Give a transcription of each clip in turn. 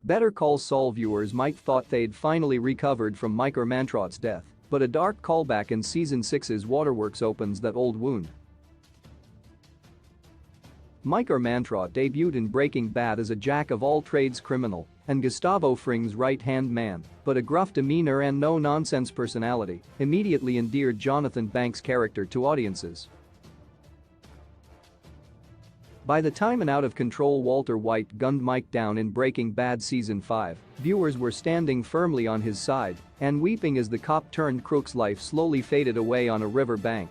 Better Call Saul viewers might thought they'd finally recovered from Mike Mantrot's death, but a dark callback in Season 6's Waterworks opens that old wound. Mike Mantrot debuted in Breaking Bad as a jack-of-all-trades criminal and Gustavo Fring's right-hand man, but a gruff demeanor and no-nonsense personality immediately endeared Jonathan Banks' character to audiences. By the time an out-of-control Walter White gunned Mike down in Breaking Bad Season 5, viewers were standing firmly on his side and weeping as the cop-turned-crook's life slowly faded away on a river bank.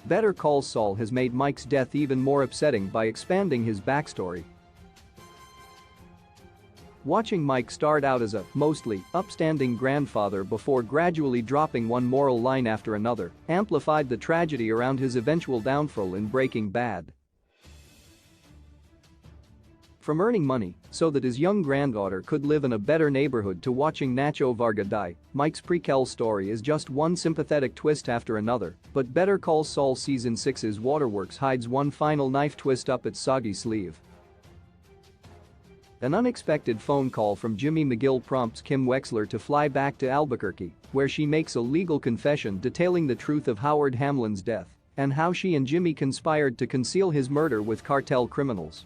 Better Call Saul has made Mike's death even more upsetting by expanding his backstory. Watching Mike start out as a mostly upstanding grandfather before gradually dropping one moral line after another amplified the tragedy around his eventual downfall in Breaking Bad. From earning money so that his young granddaughter could live in a better neighborhood to watching Nacho Varga die, Mike's prequel story is just one sympathetic twist after another, but Better Call Saul Season 6's Waterworks hides one final knife twist up its soggy sleeve. An unexpected phone call from Jimmy McGill prompts Kim Wexler to fly back to Albuquerque, where she makes a legal confession detailing the truth of Howard Hamlin's death and how she and Jimmy conspired to conceal his murder with cartel criminals.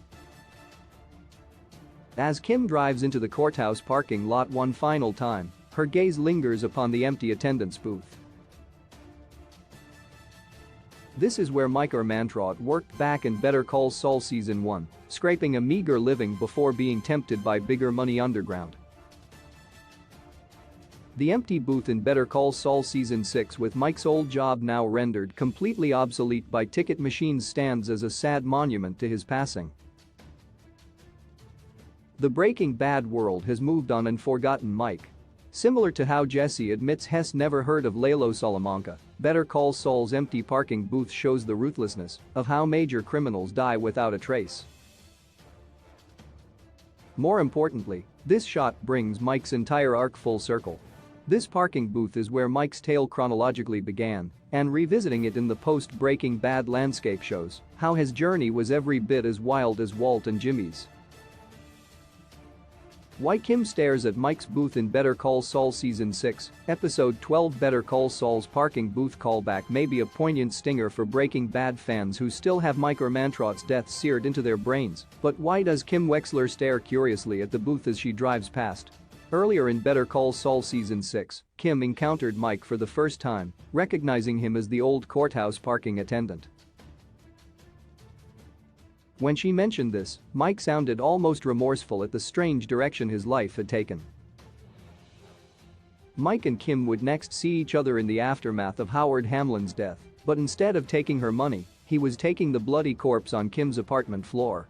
As Kim drives into the courthouse parking lot one final time, her gaze lingers upon the empty attendance booth. This is where Mike Mantrot worked back in Better Call Saul Season 1, scraping a meager living before being tempted by bigger money underground. The empty booth in Better Call Saul Season 6 with Mike's old job now rendered completely obsolete by ticket machines stands as a sad monument to his passing. The Breaking Bad world has moved on and forgotten Mike. Similar to how Jesse admits Hess never heard of Lalo Salamanca, Better Call Saul's empty parking booth shows the ruthlessness of how major criminals die without a trace. More importantly, this shot brings Mike's entire arc full circle. This parking booth is where Mike's tale chronologically began, and revisiting it in the post-Breaking Bad landscape shows how his journey was every bit as wild as Walt and Jimmy's. Why Kim stares at Mike's booth in Better Call Saul Season 6, Episode 12. Better Call Saul's parking booth callback may be a poignant stinger for Breaking Bad fans who still have Mike Mantrot's death seared into their brains, but why does Kim Wexler stare curiously at the booth as she drives past? Earlier in Better Call Saul Season 6, Kim encountered Mike for the first time, recognizing him as the old courthouse parking attendant. When she mentioned this, Mike sounded almost remorseful at the strange direction his life had taken. Mike and Kim would next see each other in the aftermath of Howard Hamlin's death, but instead of taking her money, he was taking the bloody corpse on Kim's apartment floor.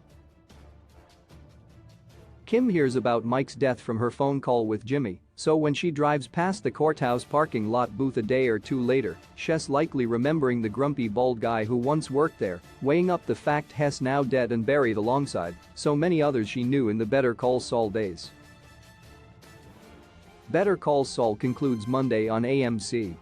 Kim hears about Mike's death from her phone call with Jimmy, so when she drives past the courthouse parking lot booth a day or two later, she's likely remembering the grumpy bald guy who once worked there, weighing up the fact Hess now dead and buried alongside so many others she knew in the Better Call Saul days. Better Call Saul concludes Monday on AMC.